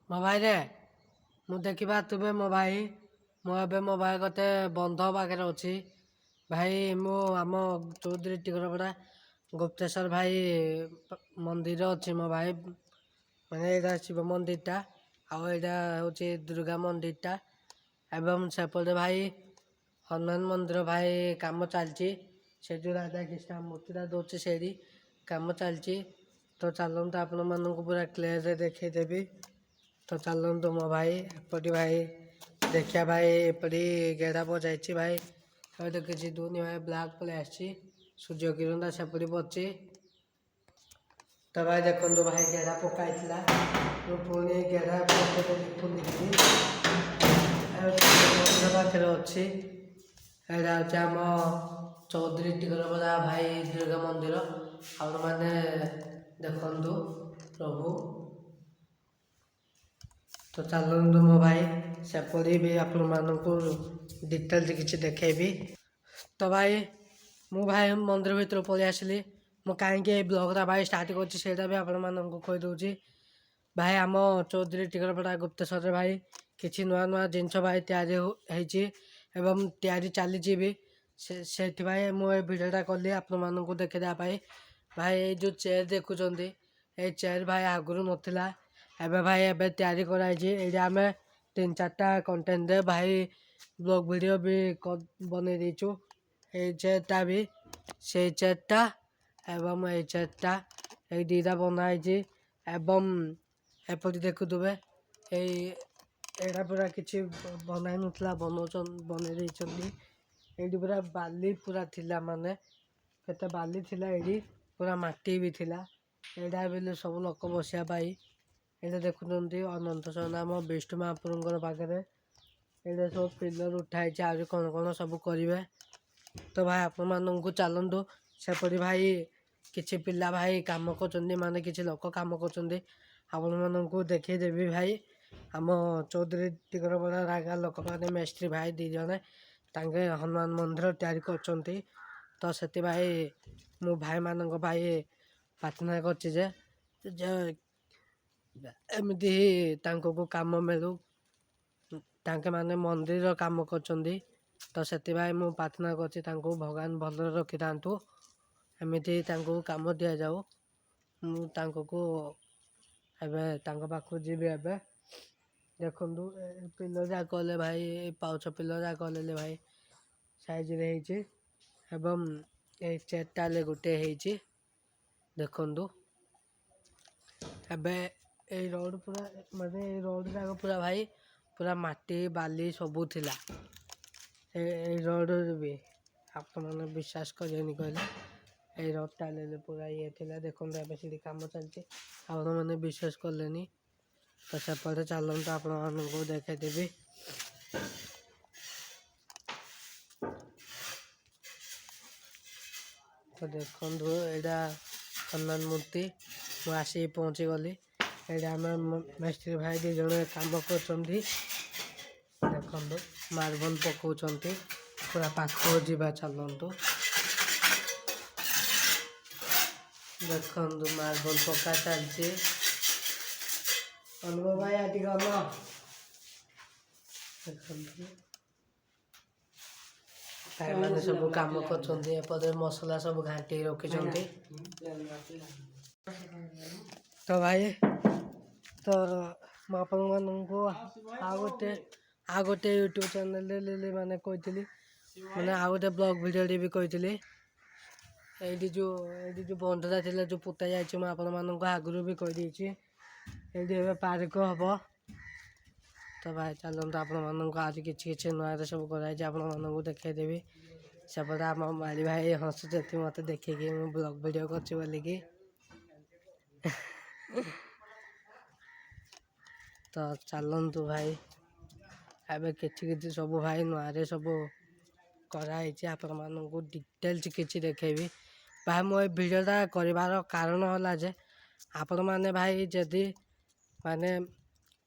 ମୋ ଭାଇରେ ମୁଁ ଦେଖିବା ତୁବେ ମୋ ଭାଇ ମୁଁ ଏବେ ମୋ ଭାଇ ଗୋଟେ ବନ୍ଧ ପାଖରେ ଅଛି। ଭାଇ ମୁଁ ଆମ ଚୌଧୁରୀ ଟିକରପଡ଼ା ଗୁପ୍ତେଶ୍ୱର ଭାଇ ମନ୍ଦିର ଅଛି ମୋ ଭାଇ, ମାନେ ଏଇଟା ଶିବ ମନ୍ଦିରଟା ଆଉ ଏଇଟା ହେଉଛି ଦୁର୍ଗା ମନ୍ଦିରଟା ଏବଂ ସେପଟେ ଭାଇ ହନୁମାନ ମନ୍ଦିର ଭାଇ କାମ ଚାଲିଛି। ସେଠି ରାଧାକୃଷ୍ଣ ମୂର୍ତ୍ତିଟା ଦେଉଛି, ସେଇଠି କାମ ଚାଲିଛି। ତ ଚାଲନ୍ତୁ ଆପଣମାନଙ୍କୁ ପୁରା କ୍ଲିୟରରେ ଦେଖେଇଦେବି। ତ ଚାଲନ୍ତୁ ମୋ ଭାଇ ଏପଟେ ଭାଇ ଦେଖିବା ଭାଇ ଏପଟେ ଗେଡ଼ା ପଯାଇଛି ଭାଇ, ଏବେ କିଛି ଦୁନି ଭାଇ ବ୍ଲାକ୍ ପଳେଇ ଆସିଛି, ସୂର୍ଯ୍ୟ କିରଣଟା ସେପଟେ ପଡ଼ିଛି। ତ ଭାଇ ଦେଖନ୍ତୁ ଭାଇ ଗେଡ଼ା ପକାଇଥିଲା, ମୁଁ ପୁଣି ଗେଡ଼ା ଖୋଲିଥିଲି ମନ୍ଦିର ପାଖରେ ଅଛି। ଏଇଟା ହେଉଛି ଆମ ଚୌଧୁରୀ ଟିକରପଡ଼ା ଭାଇ ଦୁର୍ଗା ମନ୍ଦିର। ଆପଣମାନେ ଦେଖନ୍ତୁ ପ୍ରଭୁ। ତ ଚାଲନ୍ତୁ ମୋ ଭାଇ ସେପରି ବି ଆପଣମାନଙ୍କୁ ଡିଟେଲ୍ସ କିଛି ଦେଖେଇବି। ତ ଭାଇ ମୁଁ ଭାଇ ମନ୍ଦିର ଭିତରୁ ପଳେଇ ଆସିଲି। ମୁଁ କାହିଁକି ଏଇ ବ୍ଲଗ୍ଟା ଭାଇ ଷ୍ଟାର୍ଟ କରୁଛି ସେଇଟା ବି ଆପଣମାନଙ୍କୁ କହିଦେଉଛି। ଭାଇ ଆମ ଚୌଧୁରୀ ଟିକରପଡ଼ା ଗୁପ୍ତେଶ୍ୱରରେ ଭାଇ କିଛି ନୂଆ ନୂଆ ଜିନିଷ ଭାଇ ତିଆରି ହେଇଛି ଏବଂ ତିଆରି ଚାଲିଛି ବି। ସେଥିପାଇଁ ମୁଁ ଏ ଭିଡ଼ିଓଟା କଲି ଆପଣମାନଙ୍କୁ ଦେଖେଇଦେବା ପାଇଁ। ଭାଇ ଏଇ ଯେଉଁ ଚେୟାର ଦେଖୁଛନ୍ତି, ଏଇ ଚେୟାର ଭାଇ ଆଗରୁ ନଥିଲା, ଏବେ ଭାଇ ଏବେ ତିଆରି କରାଯାଇଛି। ଏଇଠି ଆମେ 3-4ଟା କଣ୍ଟେଣ୍ଟରେ ଭାଇ ବ୍ଲଗ୍ ଭିଡ଼ିଓ ବି ବନେଇ ଦେଇଛୁ। ଏଇ ଚେୟାରଟା ବି, ସେଇ ଚେୟାରଟା ଏବଂ ଏଇ ଚେୟାରଟା, ଏଇ ଦୁଇଟା ବନା ହେଇଛି। ଏବଂ ଏପଟେ ଦେଖୁଥିବେ ଏଇଟା ପୁରା କିଛି ବନାଇ ନଥିଲା, ବନେଇ ଦେଇଛନ୍ତି। ଏଇଠି ପୁରା ବାଲି ପୁରା ଥିଲା, ମାନେ କେତେ ବାଲି ଥିଲା, ଏଇଠି ପୁରା ମାଟି ବି ଥିଲା। ଏଇଟା ବେଲେ ସବୁ ଲୋକ ବସିବା ପାଇଁ। ଏଇଟା ଦେଖୁଛନ୍ତି ଅନନ୍ତ ଶୟନ ବିଷ୍ଣୁ ମହାପ୍ରଭୁଙ୍କର ପାଖରେ। ଏଇଟା ସବୁ ପିଲର ଉଠା ହେଇଛି, ଆହୁରି କ'ଣ କ'ଣ ସବୁ କରିବେ। ତ ଭାଇ ଆପଣମାନଙ୍କୁ ଚାଲନ୍ତୁ ସେପରି ଭାଇ କିଛି ପିଲା ଭାଇ କାମ କରୁଛନ୍ତି, ମାନେ କିଛି ଲୋକ କାମ କରୁଛନ୍ତି, ଆପଣମାନଙ୍କୁ ଦେଖେଇ ଦେବି ଭାଇ। ଆମ ଚୌଧୁରୀ ଟିକରପଡ଼ା ରାଗା ଲୋକମାନେ ମିସ୍ତ୍ରୀ ଭାଇ 2 ଜଣ ତାଙ୍କେ ହନୁମାନ ମନ୍ଦିର ତିଆରି କରୁଛନ୍ତି। ତ ସେଥିପାଇଁ ମୁଁ ଭାଇମାନଙ୍କ ପାଇଁ ପ୍ରାର୍ଥନା କରୁଛି ଯେ ଏମିତି ତାଙ୍କୁ କାମ ମିଳୁ। ତାଙ୍କେ ମାନେ ମନ୍ଦିର କାମ କରୁଛନ୍ତି, ତ ସେଥିପାଇଁ ମୁଁ ପ୍ରାର୍ଥନା କରୁଛି ତାଙ୍କୁ ଭଗବାନ ଭଲରେ ରଖିଥାନ୍ତୁ, ଏମିତି ତାଙ୍କୁ କାମ ଦିଆଯାଉ। ମୁଁ ତାଙ୍କୁ ଏବେ ତାଙ୍କ ପାଖକୁ ଯିବି। ଏବେ ଦେଖନ୍ତୁ ପିଲର ଯାକ କଲେ ଭାଇ, ପାଉଛ ପିଲର ଯାକ କଲେ ଭାଇ ସାଇଜରେ ହେଇଛି ଏବଂ ଏଇ ଚେୟାରଟା ଗୋଟେ ହେଇଛି ଦେଖନ୍ତୁ। ଏବେ ଏଇ ରୋଡ଼ ପୁରା, ମାନେ ଏଇ ରୋଡ଼ ଯାକ ପୁରା ଭାଇ ପୁରା ମାଟି ବାଲି ସବୁ ଥିଲା ଏଇ ରୋଡ଼ରେ ବି। ଆପଣମାନେ ବିଶ୍ୱାସ କରିବେନି କହିଲେ ଏଇ ରୋଡ଼ଟା ପୁରା ଇଏ ଥିଲା। ଦେଖନ୍ତୁ ଏବେ ସେଠି କାମ ଚାଲିଛି, ଆପଣମାନେ ବିଶ୍ୱାସ କଲେନି। ତ ସେପଟେ ଚାଲନ୍ତୁ ଆପଣମାନଙ୍କୁ ଦେଖେଇଦେବି। ତ ଦେଖନ୍ତୁ ଏଇଟା ହନୁମାନ ମୂର୍ତ୍ତି, ମୁଁ ଆସିକି ପହଞ୍ଚିଗଲି। ଏଇଟା ଆମେ ମିସ୍ତ୍ରୀ ଭାଇ 2 ଜଣ କାମ କରୁଛନ୍ତି। ଦେଖନ୍ତୁ ମାର୍ବଲ ପକାଉଛନ୍ତି, ପୁରା ପାଖକୁ ଯିବା ଚାଲନ୍ତୁ। ଦେଖନ୍ତୁ ମାର୍ବଲ ପକା ଚାଲିଛି। ଅନୁଭବ ଭାଇ ଟିକେ ଅନ। ଦେଖନ୍ତୁ ଭାଇମାନେ ସବୁ କାମ କରୁଛନ୍ତି, ଏପଟେ ମସଲା ସବୁ ଘାଣ୍ଟି ରଖିଛନ୍ତି। ତ ଭାଇ ତ ମୁଁ ଆପଣମାନଙ୍କୁ ଆଉ ଗୋଟେ ୟୁଟ୍ୟୁବ୍ ଚ୍ୟାନେଲରେ ମାନେ କହିଥିଲି, ମାନେ ଆଉ ଗୋଟେ ବ୍ଲଗ୍ ଭିଡ଼ିଓଟି ବି କହିଥିଲି। ଏଇଠି ଯେଉଁ ବନ୍ଧଟା ଥିଲା ଯେଉଁ ପୋତା ଯାଇଛି, ମୁଁ ଆପଣମାନଙ୍କୁ ଆଗରୁ ବି କହିଦେଇଛି। ଏଇଠି ଏବେ ପାର୍କ ହବ। ତ ଭାଇ ଚାଲନ୍ତୁ ଆପଣମାନଙ୍କୁ ଆଜି କିଛି ନୂଆରେ ସବୁ କରାଯାଇଛି, ଆପଣମାନଙ୍କୁ ଦେଖେଇଦେବି। ସେପଟେ ଆମ ମାଳି ଭାଇ ହସୁଛନ୍ତି ମୋତେ ଦେଖିକି, ମୁଁ ବ୍ଲଗ୍ ଭିଡ଼ିଓ କରୁଛି ବୋଲିକି। ତ ଚାଲନ୍ତୁ ଭାଇ ଏବେ କିଛି ସବୁ ଭାଇ ନୂଆରେ ସବୁ କରାହେଇଛି, ଆପଣମାନଙ୍କୁ ଡିଟେଲ୍ସ କିଛି ଦେଖେଇବି। ଭାଇ ମୁଁ ଏ ଭିଡ଼ିଓଟା କରିବାର କାରଣ ହେଲା ଯେ ଆପଣମାନେ ଭାଇ ଯଦି ମାନେ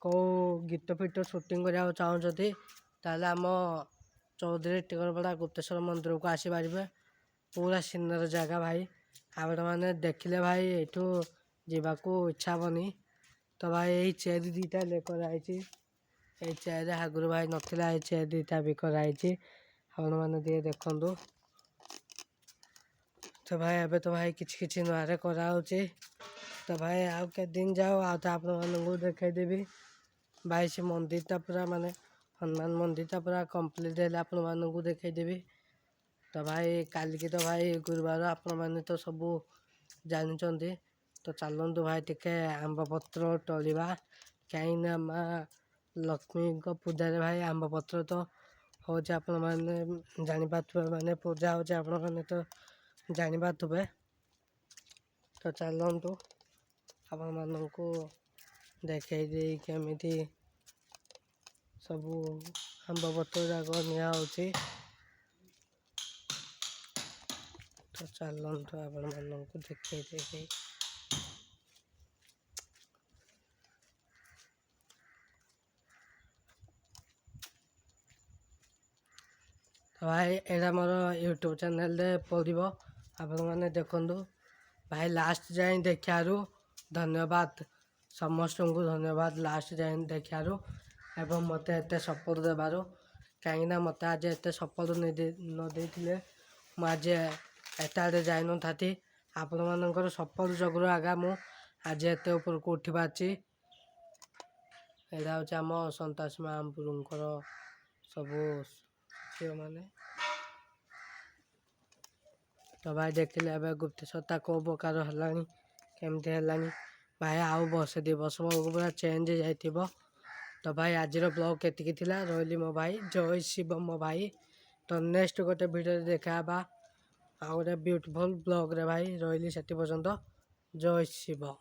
କେଉଁ ଗୀତ ଫିଟ ସୁଟିଂ କରିବାକୁ ଚାହୁଁଛନ୍ତି, ତାହେଲେ ଆମ ଚୌଧୁରୀ ଟିକରପଡ଼ା ଗୁପ୍ତେଶ୍ୱର ମନ୍ଦିରକୁ ଆସିପାରିବେ। ପୁରା ସିନେରୀ ଜାଗା ଭାଇ, ଆପଣମାନେ ଦେଖିଲେ ଭାଇ ଏଇଠୁ ଯିବାକୁ ଇଚ୍ଛା ହେବନି। ତ ଭାଇ ଏଇ ଚେୟାର ଦୁଇଟା କରାହେଇଛି। ଏଇ ଚେୟାର ଆଗରୁ ଭାଇ ନଥିଲା, ଏଇ ଚେୟାର ଦୁଇଟା ବି କରାହେଇଛି। ଆପଣମାନେ ଟିକେ ଦେଖନ୍ତୁ। ତ ଭାଇ ଏବେ ତ ଭାଇ କିଛି କିଛି ନୂଆରେ କରାହେଉଛି। ତ ଭାଇ ଆଉ କେତେ ଦିନ ଯାଉ ଆଉ ତ ଆପଣମାନଙ୍କୁ ଦେଖାଇଦେବି। ଭାଇ ସେ ମନ୍ଦିରଟା ପୁରା ମାନେ ହନୁମାନ ମନ୍ଦିରଟା ପୁରା କମ୍ପ୍ଲିଟ୍ ହେଲେ ଆପଣମାନଙ୍କୁ ଦେଖାଇଦେବି। ତ ଭାଇ କାଲିକି ତ ଭାଇ ଗୁରୁବାର, ଆପଣମାନେ ତ ସବୁ ଜାଣିଛନ୍ତି। ତ ଚାଲନ୍ତୁ ଭାଇ ଟିକେ ଆମ୍ବପତ୍ର ତୋଳିବା। କାହିଁକିନା ମା ଲକ୍ଷ୍ମୀଙ୍କ ପୂଜାରେ ଭାଇ ଆମ୍ବପତ୍ର ତ ହେଉଛି, ଆପଣମାନେ ଜାଣିପାରୁଥିବେ, ମାନେ ପୂଜା ହେଉଛି ଆପଣମାନେ ତ ଜାଣିପାରୁଥିବେ। ତ ଚାଲନ୍ତୁ ଆପଣମାନଙ୍କୁ ଦେଖାଇ ଦେଇ କେମିତି ସବୁ ଆମ୍ବପତ୍ର ଯାକ ନିଆହେଉଛି। ତ ଚାଲନ୍ତୁ ଆପଣମାନଙ୍କୁ ଦେଖାଇ ଦେବି। ଭାଇ ଏଇଟା ମୋର ୟୁଟ୍ୟୁବ୍ ଚ୍ୟାନେଲ୍ରେ ପଡ଼ିବ, ଆପଣମାନେ ଦେଖନ୍ତୁ। ଭାଇ ଲାଷ୍ଟ ଯାଏଁ ଦେଖିବାରୁ ଧନ୍ୟବାଦ। ସମସ୍ତଙ୍କୁ ଧନ୍ୟବାଦ ଲାଷ୍ଟ ଯାଏଁ ଦେଖିବାରୁ ଏବଂ ମୋତେ ଏତେ ସପୋର୍ଟ ଦେବାରୁ। କାହିଁକିନା ମୋତେ ଆଜି ଏତେ ସପୋର୍ଟ ନ ଦେଇଥିଲେ ମୁଁ ଆଜି ଏତେ ଆଡ଼େ ଯାଇନଥାନ୍ତି। ଆପଣମାନଙ୍କର ସପୋର୍ଟ ଯୋଗୁଁ ଆଗା ମୁଁ ଆଜି ଏତେ ଉପରକୁ ଉଠିପାରିଛି। ଏଇଟା ହେଉଛି ଆମ ସନ୍ତାସ ମହାପୁରୁଙ୍କର ସବୁ ଝିଅମାନେ। ତ ଭାଇ ଦେଖିଲେ ଏବେ ଗୁପ୍ତେଶ୍ୱରଟା କେଉଁ ପ୍ରକାର ହେଲାଣି, କେମିତି ହେଲାଣି। ଭାଇ ଆଉ ବର୍ଷେ 2 ବର୍ଷ ବେଳକୁ ପୁରା ଚେଞ୍ଜ ହେଇଯାଇଥିବ। ତ ଭାଇ ଆଜିର ବ୍ଲଗ୍ କେତିକି ଥିଲା। ରହିଲି ମୋ ଭାଇ, ଜୟ ଶିବ ମୋ ଭାଇ। ତ ନେକ୍ସଟ ଗୋଟେ ଭିଡ଼ିଓରେ ଦେଖା ହେବା ଆଉ ଗୋଟେ ବ୍ୟୁଟିଫୁଲ୍ ବ୍ଲଗ୍ରେ ଭାଇ। ରହିଲି ସେଠି ପର୍ଯ୍ୟନ୍ତ, ଜୟ ଶିବ।